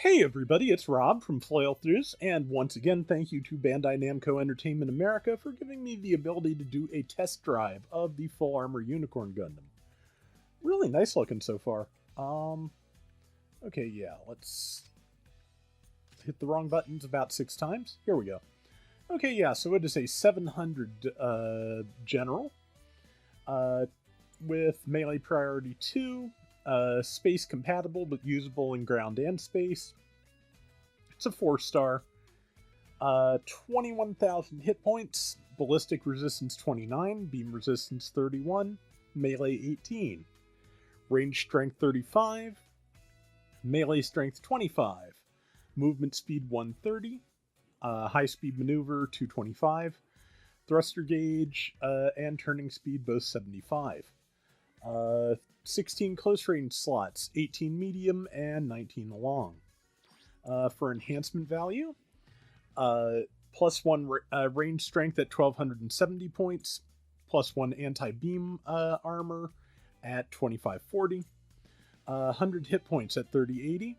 Hey everybody, it's Rob from Flailthroughs, and once again thank you to Bandai Namco Entertainment America for giving me the ability to do a test drive of the Full Armor Unicorn Gundam. Really nice looking so far. Okay, yeah, let's hit the wrong buttons about 6 times. Here we go. Okay, yeah, so it is a 700 general with melee priority 2, space compatible but usable in ground and space. It's a 4-star. 21,000 hit points, ballistic resistance 29, beam resistance 31, melee 18, range strength 35, melee strength 25, movement speed 130, high speed maneuver 225, thruster gauge and turning speed both 75. 16 close range slots, 18 medium and 19 long. For enhancement value, +1 range strength at 1270 points, +1 anti-beam armor at 2540, 100 hit points at 3080,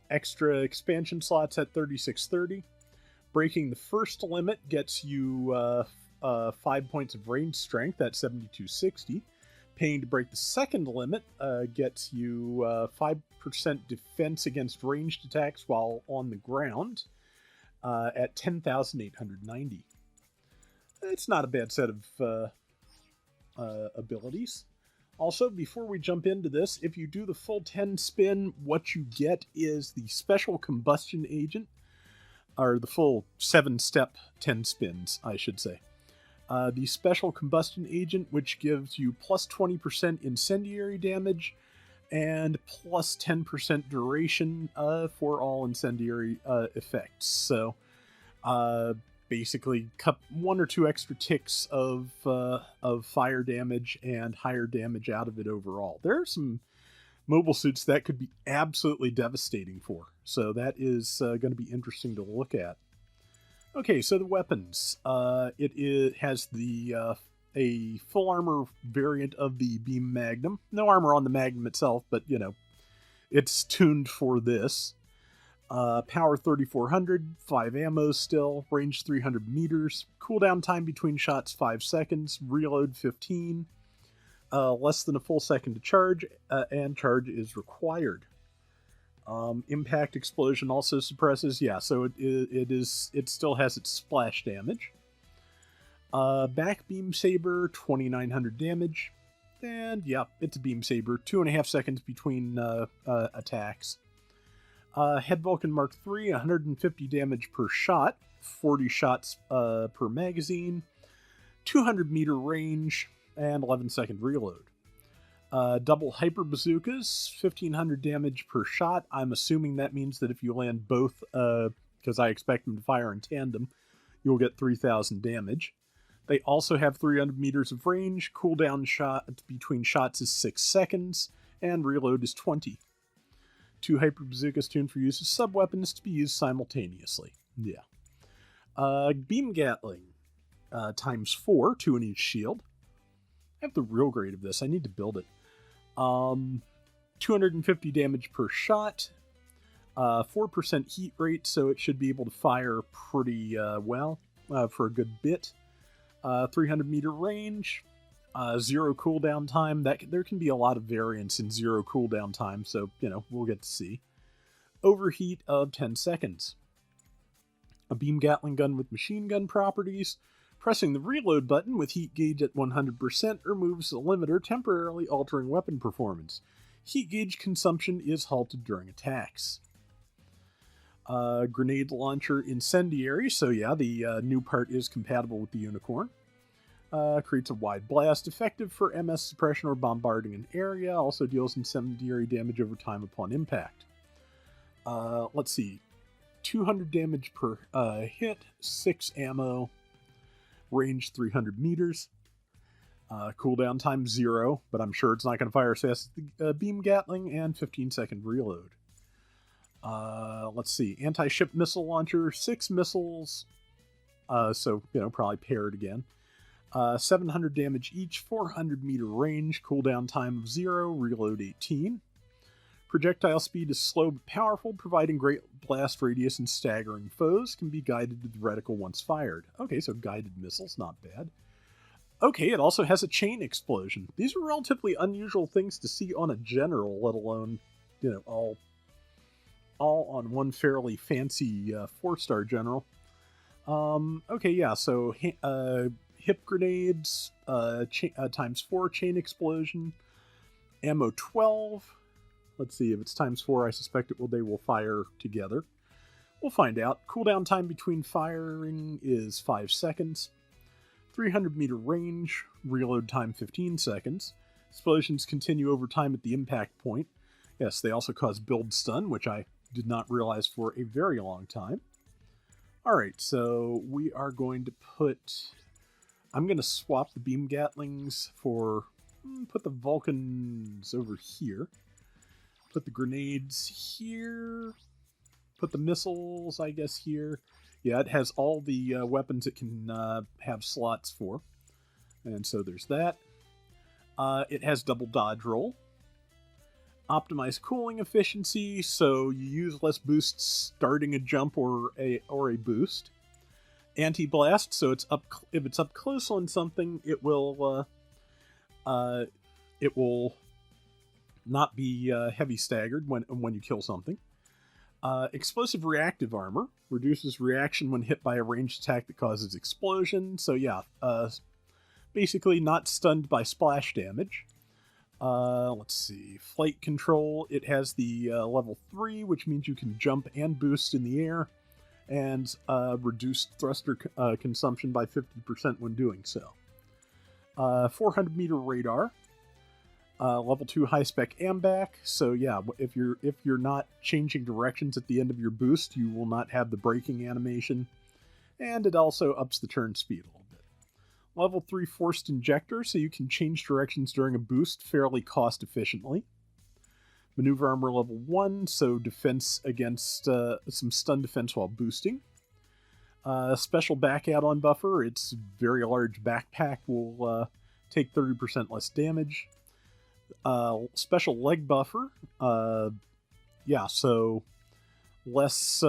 extra expansion slots at 3630. Breaking the first limit gets you 5 points of range strength at 7260. Paying to break the second limit gets you 5% defense against ranged attacks while on the ground at 10,890. It's not a bad set of abilities. Also, before we jump into this, if you do the full 10 spin, what you get is the special combustion agent, or the full 7-step 10 spins, I should say. The special combustion agent, which gives you plus 20% incendiary damage and plus 10% duration for all incendiary effects. So basically, cut 1 or 2 extra ticks of fire damage and higher damage out of it overall. There are some mobile suits that could be absolutely devastating for, so that is going to be interesting to look at. Okay, so the weapons. It has the a full armor variant of the Beam Magnum. No armor on the Magnum itself, but, you know, it's tuned for this. Power 3400, 5 ammo still, range 300 meters, cooldown time between shots 5 seconds, reload 15, less than a full second to charge, and charge is required. Impact explosion also suppresses, yeah, so it still has its splash damage. Back beam saber, 2900 damage, and yeah, it's a beam saber, 2.5 seconds between attacks. Head Vulcan Mark III, 150 damage per shot, 40 shots per magazine, 200 meter range, and 11-second reload. Double hyper bazookas, 1500 damage per shot. I'm assuming that means that if you land both, because I expect them to fire in tandem, you'll get 3000 damage. They also have 300 meters of range, cooldown shot between shots is 6 seconds, and reload is 20. 2 hyper bazookas tuned for use as sub-weapons to be used simultaneously. Yeah. Beam Gatling, ×4, 2 in each shield. I have the real grade of this. I need to build it. 250 damage per shot, 4% heat rate, so it should be able to fire pretty well for a good bit. 300 meter range, 0 cooldown time. There can be a lot of variance in 0 cooldown time, so, you know, we'll get to see. Overheat of 10 seconds. A beam Gatling gun with machine gun properties. Pressing the reload button with heat gauge at 100% removes the limiter, temporarily altering weapon performance. Heat gauge consumption is halted during attacks. Grenade launcher incendiary, so yeah, the new part is compatible with the Unicorn. Creates a wide blast, effective for MS suppression or bombarding an area, also deals incendiary damage over time upon impact. Let's see, 200 damage per hit, 6 ammo, range 300 meters, cooldown time 0, but I'm sure it's not going to fire as fast as the beam Gatling, and 15-second reload. Let's see, anti-ship missile launcher, 6 missiles, so, you know, probably paired again. 700 damage each, 400 meter range, cooldown time of 0, reload 18. Projectile speed is slow but powerful, providing great blast radius and staggering foes. Can be guided to the reticle once fired. Okay, so guided missiles, not bad. Okay, it also has a chain explosion. These are relatively unusual things to see on a general, let alone, all on one fairly fancy 4-star general. Okay, yeah, so hip grenades, ×4 chain explosion, ammo 12. Let's see, if it's ×4, I suspect they will fire together. We'll find out. Cooldown time between firing is 5 seconds. 300 meter range, reload time 15 seconds. Explosions continue over time at the impact point. Yes, they also cause build stun, which I did not realize for a very long time. Alright, so we are going to I'm going to swap the beam Gatlings for... put the Vulcans over here. Put the grenades here. Put the missiles, I guess, here. Yeah, it has all the weapons it can have slots for. And so there's that. It has double dodge roll. Optimize cooling efficiency, so you use less boosts starting a jump or a boost. Anti-blast, so if it's up close on something, it will not be heavy staggered when you kill something. Explosive reactive armor reduces reaction when hit by a ranged attack that causes explosion. So yeah, basically not stunned by splash damage. Let's see, flight control. It has the level 3, which means you can jump and boost in the air, and reduce thruster consumption by 50% when doing so. 400 meter radar. Level 2 high spec AMBAC. So yeah, if you're not changing directions at the end of your boost, you will not have the braking animation, and it also ups the turn speed a little bit. Level 3 forced injector, so you can change directions during a boost fairly cost efficiently. Maneuver armor level 1, so defense against some stun defense while boosting. Special back add-on buffer. Its very large backpack will take 30% less damage. Special leg buffer. Yeah, so less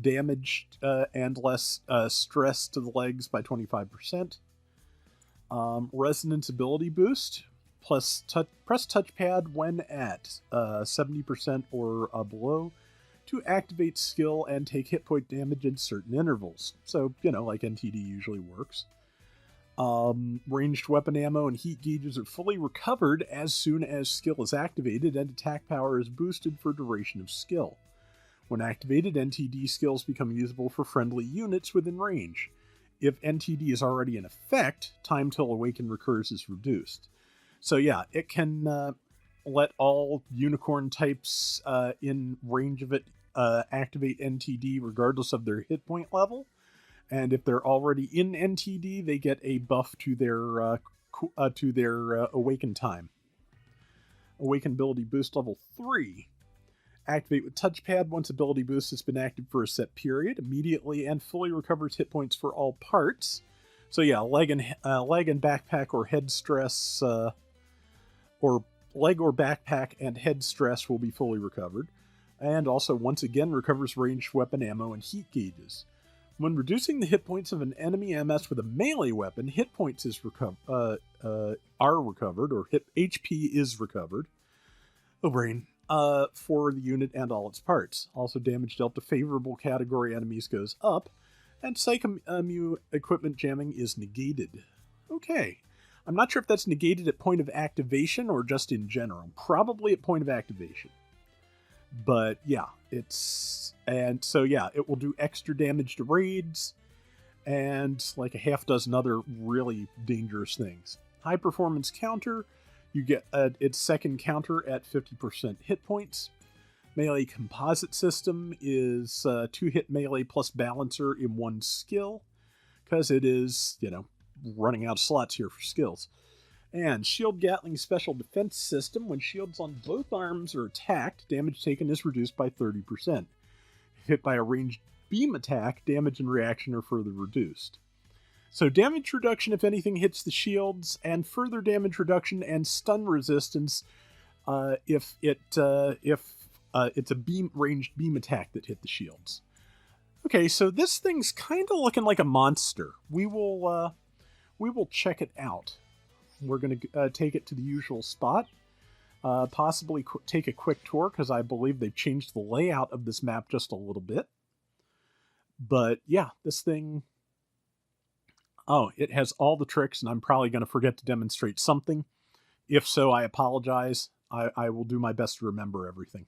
damage and less stress to the legs by 25%. Resonance ability boost. Plus press touchpad when at 70% or below to activate skill and take hit point damage in certain intervals. So, like NTD usually works. Ranged weapon ammo and heat gauges are fully recovered as soon as skill is activated, and attack power is boosted for duration of skill. When activated, NTD skills become usable for friendly units within range. If NTD is already in effect, time till awaken recurs is reduced. So yeah, it can let all unicorn types in range of it activate NTD regardless of their hit point level. And if they're already in NTD, they get a buff to their awaken time. Awaken ability boost level 3. Activate with touchpad once ability boost has been active for a set period. Immediately and fully recovers hit points for all parts. So yeah, leg and backpack or head stress, or leg or backpack and head stress will be fully recovered. And also once again recovers ranged weapon ammo and heat gauges. When reducing the hit points of an enemy MS with a melee weapon, hit points are recovered, or HP is recovered. Oh, brain. For the unit and all its parts. Also, damage dealt to favorable category enemies goes up, and Psychomu equipment jamming is negated. Okay. I'm not sure if that's negated at point of activation or just in general. Probably at point of activation. But yeah, and so yeah, it will do extra damage to raids and like a half dozen other really dangerous things. High performance counter, you get its second counter at 50% hit points. Melee composite system is 2-hit melee plus balancer in one skill, because it is, running out of slots here for skills. And Shield Gatling Special Defense System. When shields on both arms are attacked, damage taken is reduced by 30%. If hit by a ranged beam attack, damage and reaction are further reduced. So damage reduction if anything hits the shields, and further damage reduction and stun resistance if it's a ranged beam attack that hit the shields. Okay, so this thing's kind of looking like a monster. We will check it out. We're going to take it to the usual spot. Possibly take a quick tour, because I believe they've changed the layout of this map just a little bit. But yeah, this thing... Oh, it has all the tricks, and I'm probably going to forget to demonstrate something. If so, I apologize. I will do my best to remember everything.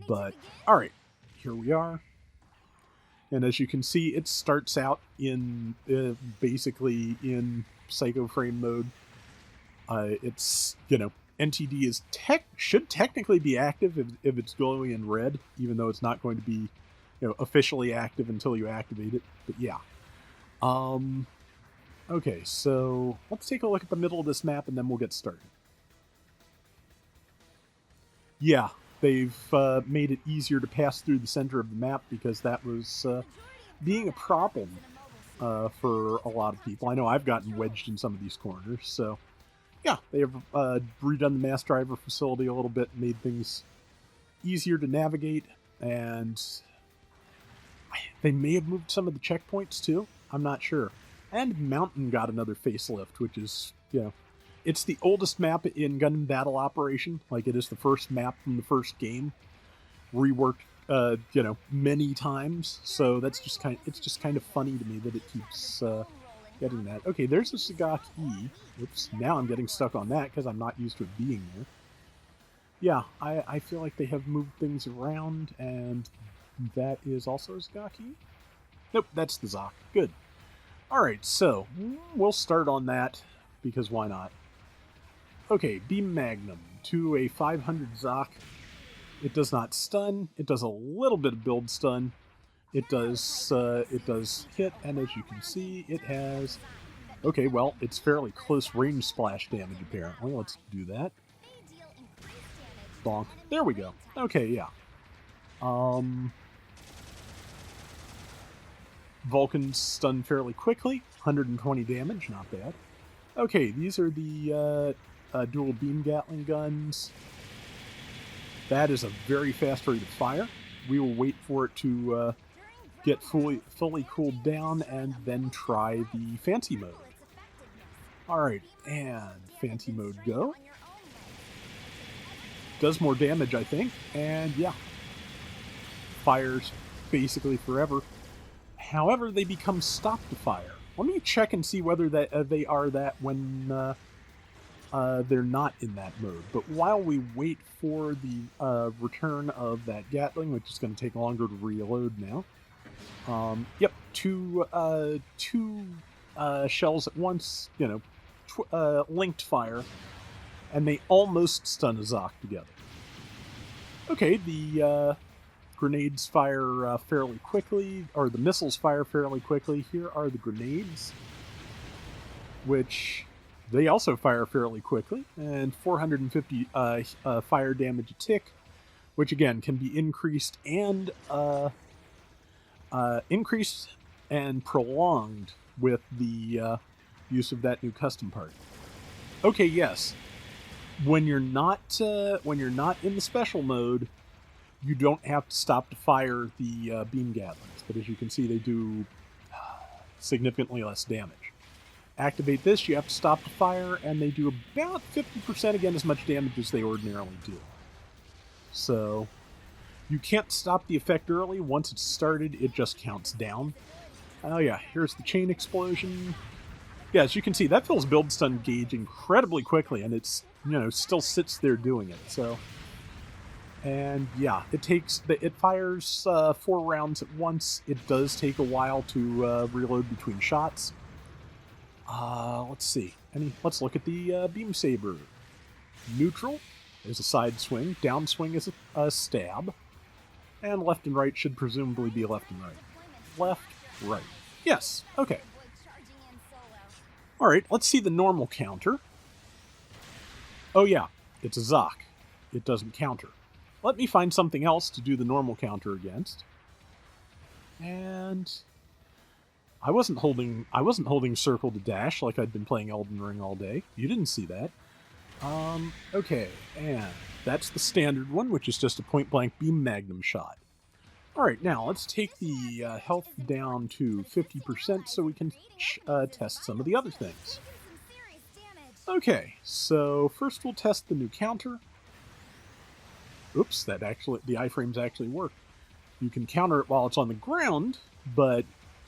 But, alright, here we are. And as you can see, it starts out in basically in Psycho Frame mode. It's, NTD is should technically be active if it's glowing in red, even though it's not going to be, officially active until you activate it. But yeah. Okay, so let's take a look at the middle of this map and then we'll get started. Yeah, they've made it easier to pass through the center of the map, because that was being a problem for a lot of people. I know I've gotten wedged in some of these corners, so yeah, they have redone the mass driver facility a little bit, made things easier to navigate, and they may have moved some of the checkpoints too. I'm not sure. And Mountain got another facelift, which is, it's the oldest map in Gundam Battle Operation. Like, it is the first map from the first game, reworked, many times. So that's just it's just kind of funny to me that it keeps getting that. Okay, there's a Sagaki. Oops, now I'm getting stuck on that because I'm not used to it being there. Yeah, I feel like they have moved things around, and that is also a Sagaki. Nope, that's the Zoc. Good. Alright, so we'll start on that, because why not? Okay, Beam Magnum to a 500 Zoc. It does not stun. It does a little bit of build stun. It does hit, and as you can see, it has... Okay, well, it's fairly close range splash damage, apparently. Let's do that. Bonk. There we go. Okay, yeah. Vulcan's stun fairly quickly. 120 damage, not bad. Okay, these are the dual beam Gatling guns. That is a very fast rate of fire. We will wait for it to get fully cooled down and then try the fancy mode. Alright, and fancy mode go. Does more damage, I think, and yeah. Fires basically forever. However, they become stop to fire. Let me check and see whether they are that when they're not in that mode. But while we wait for the return of that Gatling, which is going to take longer to reload now. Yep, two shells at once, linked fire, and they almost stun a Zoc together. Okay, the grenades fire fairly quickly, or the missiles fire fairly quickly. Here are the grenades, which they also fire fairly quickly, and 450 fire damage a tick, which again can be increased and prolonged with the use of that new custom part. Okay, yes. When you're not in the special mode, you don't have to stop to fire the beam Gatlings, but as you can see, they do significantly less damage. Activate this, you have to stop to fire, and they do about 50% again as much damage as they ordinarily do. So, you can't stop the effect early. Once it's started, it just counts down. Oh yeah, here's the chain explosion. Yeah, as you can see, that fills build stun gauge incredibly quickly, and it's, still sits there doing it, so... And yeah, it fires 4 rounds at once. It does take a while to reload between shots. Let's see. Let's look at the beam saber. Neutral is a side swing. Down swing is a stab. And left and right should presumably be left and right. Left, right. Yes, okay. Alright, let's see the normal counter. Oh yeah, it's a Zoc. It doesn't counter. Let me find something else to do the normal counter against. And I wasn't holding circle to dash like I'd been playing Elden Ring all day. You didn't see that. Okay, and that's the standard one, which is just a point-blank beam magnum shot. Alright, now let's take the health down to 50% so we can test some of the other things. Okay, so first we'll test the new counter. Oops, the iframes actually work. You can counter it while it's on the ground, but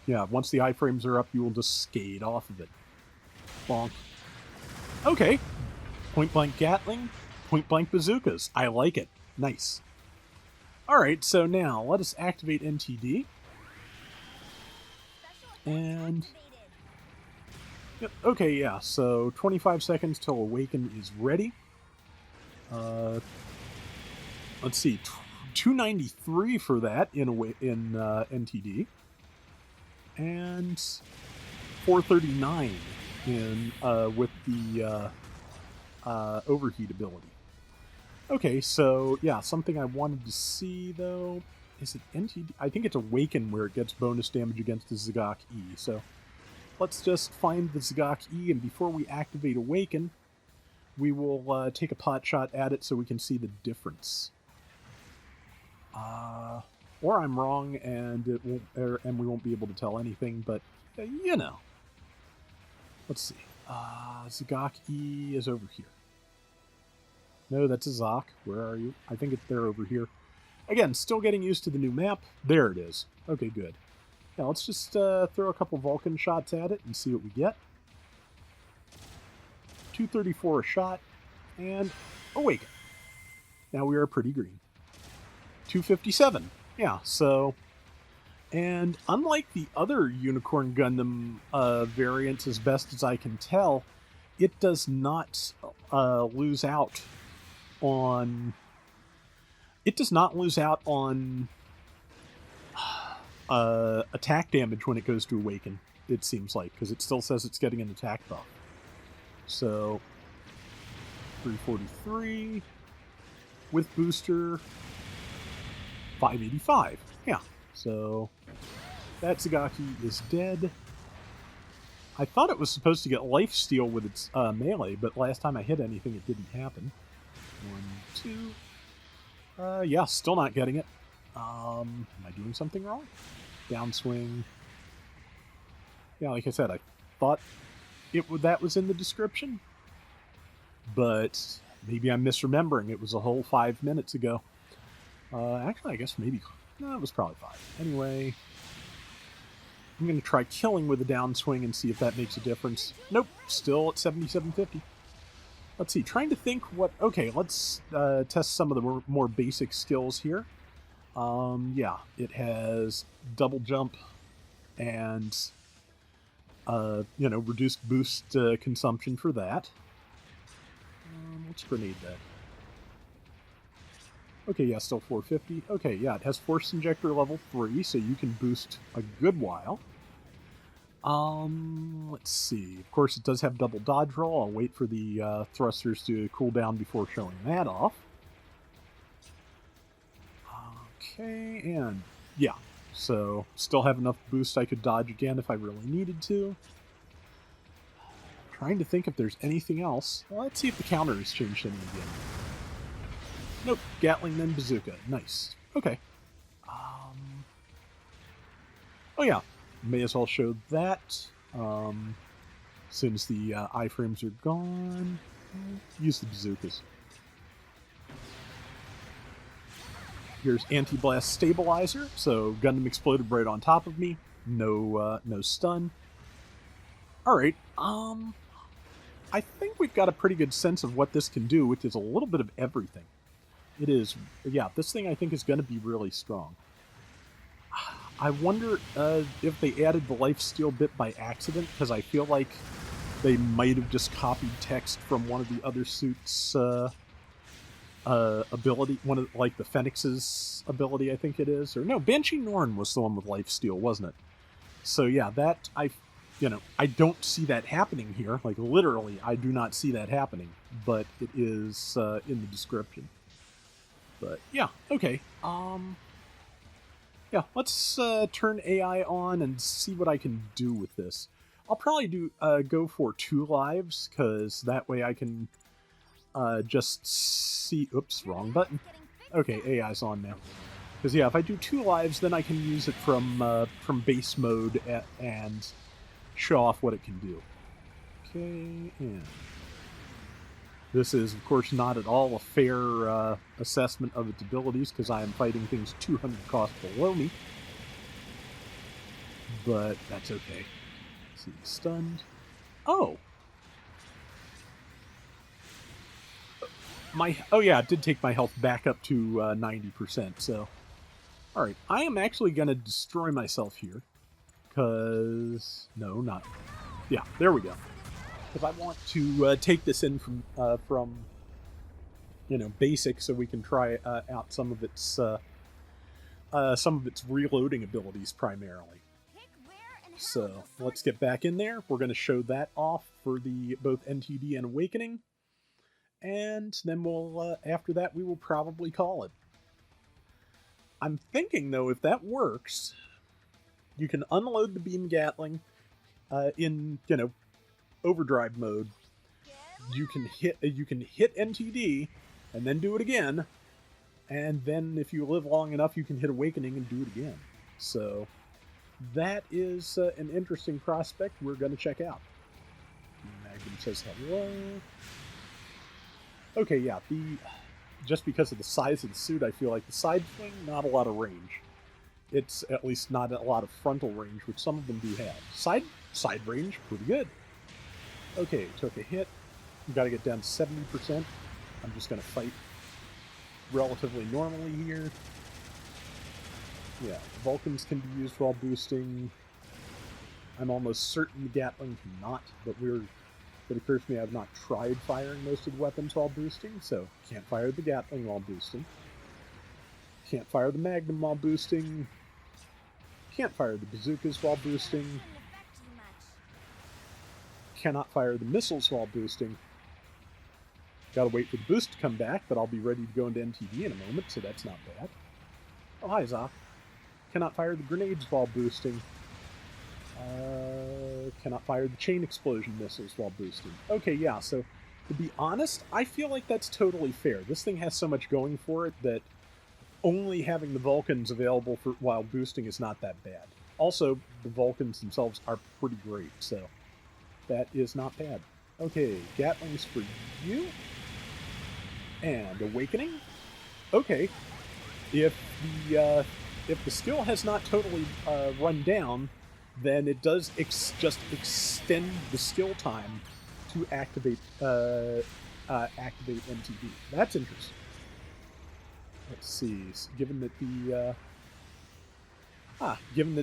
yeah, once the iframes are up, you will just skate off of it. Bonk. Okay, point-blank Gatling, point-blank bazookas. I like it. Nice. Alright, so now let us activate NTD. And... Yep, okay, yeah, so 25 seconds till Awaken is ready. Let's see, 293 for that in NTD. And 439 in with the overheat ability. Okay, so yeah, something I wanted to see though, is it NTD? I think it's Awaken where it gets bonus damage against the Zagok E. So let's just find the Zagok E, and before we activate Awaken, we will take a pot shot at it so we can see the difference. Or I'm wrong, and it won't, and we won't be able to tell anything. But you know, let's see. Zagok E is over here. No, that's a Zoc. Where are you? I think they're over here. Again, still getting used to the new map. There it is. Okay, good. Now let's just throw a couple Vulcan shots at it and see what we get. 234 a shot, and Awaken. Now we are pretty green. 257. Yeah, so... And unlike the other Unicorn Gundam variants, as best as I can tell, it does not lose out on... It does not lose out on attack damage when it goes to Awaken, it seems like, because it still says it's getting an attack buff. So, 343 with booster, 585. Yeah, so that Zagaki is dead. I thought it was supposed to get lifesteal with its melee, but last time I hit anything, it didn't happen. 1, 2. Yeah, still not getting it. Am I doing something wrong? Downswing. Yeah, like I said, I thought that was in the description, but maybe I'm misremembering. It was a whole 5 minutes ago. Actually, I guess maybe... No, it was probably 5. Anyway, I'm going to try killing with a downswing and see if that makes a difference. Nope, still at 7750. Let's see, trying to think what... Okay, let's test some of the more basic skills here. Yeah, it has double jump and, reduced boost consumption for that. Let's grenade that. Okay, yeah, still 450. Okay, yeah, it has Force Injector level 3, so you can boost a good while. Let's see. Of course, it does have double dodge roll. I'll wait for the thrusters to cool down before showing that off. Okay, and yeah, so still have enough boost I could dodge again if I really needed to. Trying to think if there's anything else. Well, let's see if the counter has changed any again. Nope, Gatling then bazooka. Nice. Okay. Oh yeah, may as well show that. Since the iframes are gone, use the bazookas. Here's anti-blast stabilizer, so Gundam exploded right on top of me. No stun. All right. I think we've got a pretty good sense of what this can do, which is a little bit of everything. It is, yeah. This thing I think is going to be really strong. I wonder if they added the lifesteal bit by accident, because I feel like they might have just copied text from one of the other suits' ability, like the Phoenix's ability, I think it is. Or no, Banshee Norn was the one with lifesteal, wasn't it? So yeah, that I don't see that happening here. Like literally, I do not see that happening, but it is in the description. But yeah, okay. Yeah, let's turn AI on and see what I can do with this. I'll probably go for 2 lives, because that way I can just see... Oops, wrong button. Okay, AI's on now. Because, yeah, if I do 2 lives, then I can use it from base mode and show off what it can do. Okay, and... This is, of course, not at all a fair assessment of its abilities, because I am fighting things 200 cost below me. But that's okay. Let's see, stunned. Oh! Oh yeah, it did take my health back up to 90%, so... Alright, I am actually going to destroy myself here. Because... No, not... Yeah, there we go. Because I want to take this in from basic, so we can try out some of its reloading abilities primarily. So let's get back in there. We're going to show that off for the both NTD and Awakening, and then we'll after that we will probably call it. I'm thinking though, if that works, you can unload the beam Gatling in overdrive mode. You can hit NTD and then do it again, and then if you live long enough you can hit Awakening and do it again. So that is an interesting prospect we're going to check out. Magnum says hello. Okay, yeah, just because of the size of the suit, I feel like the side swing, not a lot of range. It's at least not a lot of frontal range, which some of them do have. Side range, pretty good. Okay, took a hit. We've got to get down to 70%. I'm just going to fight relatively normally here. Yeah, Vulcans can be used while boosting. I'm almost certain the Gatling cannot, but it occurs to me I've not tried firing most of the weapons while boosting, so can't fire the Gatling while boosting. Can't fire the Magnum while boosting. Can't fire the bazookas while boosting. Cannot fire the missiles while boosting. Gotta wait for the boost to come back, but I'll be ready to go into NTD in a moment, so that's not bad. Oh, hi, Zoc. Cannot fire the grenades while boosting. Cannot fire the chain explosion missiles while boosting. Okay, yeah, so to be honest, I feel like that's totally fair. This thing has so much going for it that only having the Vulcans available for while boosting is not that bad. Also, the Vulcans themselves are pretty great, so that is not bad. Okay, Gatlings for you. And Awakening. Okay, if the skill has not totally run down, then it does just extend the skill time to activate MTD. That's interesting. Let's see. Given that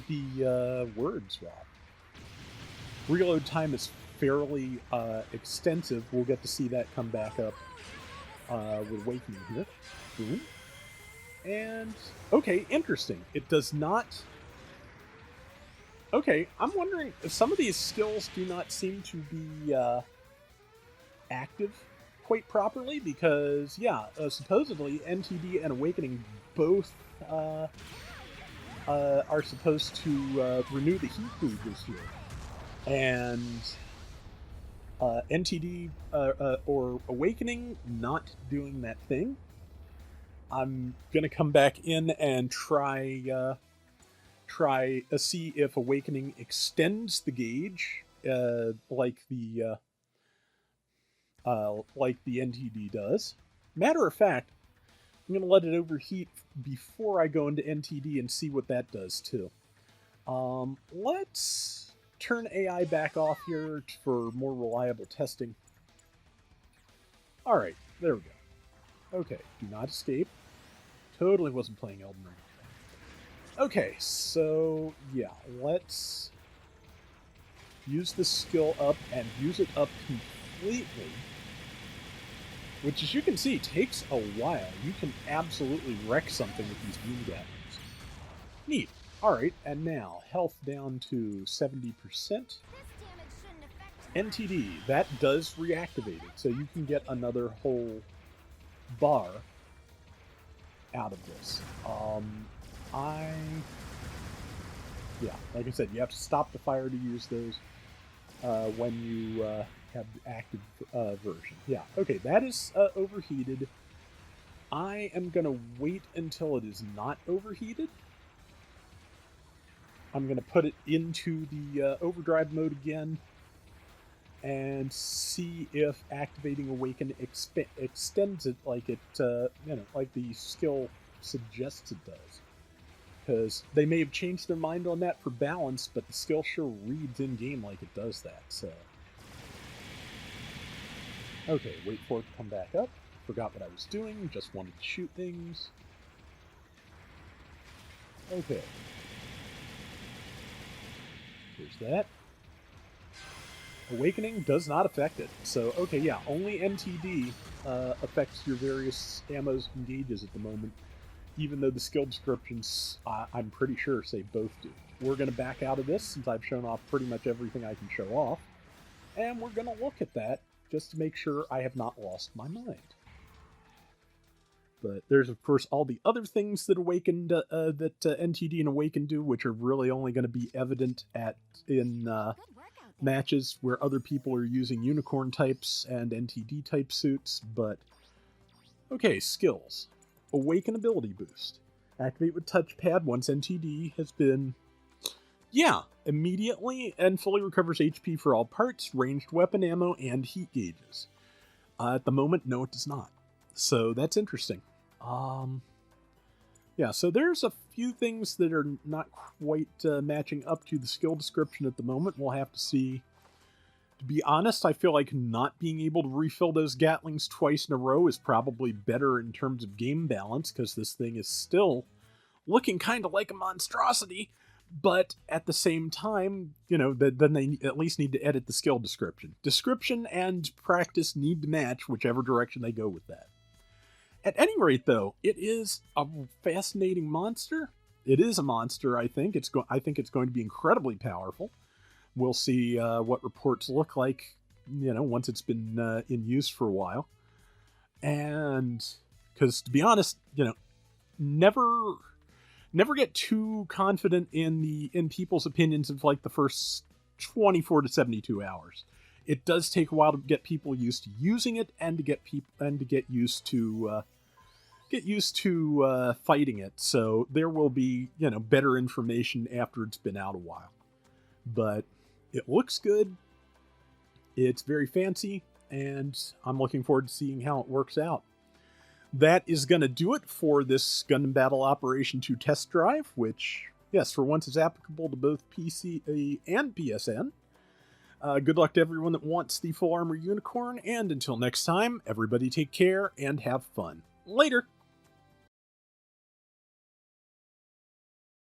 the words reload time is fairly extensive, we'll get to see that come back up with Awakening here. Boom. And okay, interesting. It does not. Okay, I'm wondering if some of these skills do not seem to be active quite properly, because, yeah, supposedly NTD and Awakening both are supposed to renew the heat gauges here. And NTD or Awakening not doing that thing. I'm going to come back in and try see if Awakening extends the gauge like the NTD does. Matter of fact, I'm going to let it overheat before I go into NTD and see what that does too. Let's turn AI back off here for more reliable testing. Alright, there we go. Okay, do not escape. Totally wasn't playing Elden Ring. Okay, so yeah, let's use this skill up and use it up completely, which, as you can see, takes a while. You can absolutely wreck something with these beam gatherings. Neat. Alright, and now, health down to 70%. NTD, that does reactivate it, so you can get another whole bar out of this. Yeah, like I said, you have to stop the fire to use those when have the active version. Yeah, okay, that is overheated. I am going to wait until it is not overheated. I'm going to put it into the overdrive mode again and see if activating Awaken extends it like it, like the skill suggests it does. Because they may have changed their mind on that for balance, but the skill sure reads in-game like it does that, so... Okay, wait for it to come back up. Forgot what I was doing, just wanted to shoot things. Okay. Here's that. Awakening does not affect it. So, okay, yeah, only NTD affects your various ammos and gauges at the moment, even though the skill descriptions, I'm pretty sure, say both do. We're going to back out of this, since I've shown off pretty much everything I can show off, and we're going to look at that just to make sure I have not lost my mind. But there's, of course, all the other things that Awakened, NTD and Awaken do, which are really only going to be evident in matches where other people are using unicorn types and NTD type suits. But okay, skills. Awaken ability boost. Activate with touchpad once NTD has been... Yeah, immediately and fully recovers HP for all parts, ranged weapon ammo, and heat gauges. At the moment, no, it does not. So that's interesting. Yeah, so there's a few things that are not quite matching up to the skill description at the moment. We'll have to see. To be honest, I feel like not being able to refill those Gatlings twice in a row is probably better in terms of game balance, because this thing is still looking kind of like a monstrosity. But at the same time, then they at least need to edit the skill description. Description and practice need to match whichever direction they go with that. At any rate, though, it is a fascinating monster. It is a monster, I think. I think it's going to be incredibly powerful. We'll see what reports look like, once it's been in use for a while. And, because to be honest, never get too confident in people's opinions of like the first 24 to 72 hours. It does take a while to get people used to using it and to get used to fighting it. So there will be better information after it's been out a while. But it looks good. It's very fancy, and I'm looking forward to seeing how it works out. That is going to do it for this Gundam Battle Operation 2 test drive, which, yes, for once is applicable to both PC and PSN. Good luck to everyone that wants the Full Armor Unicorn, and until next time, everybody take care and have fun. Later!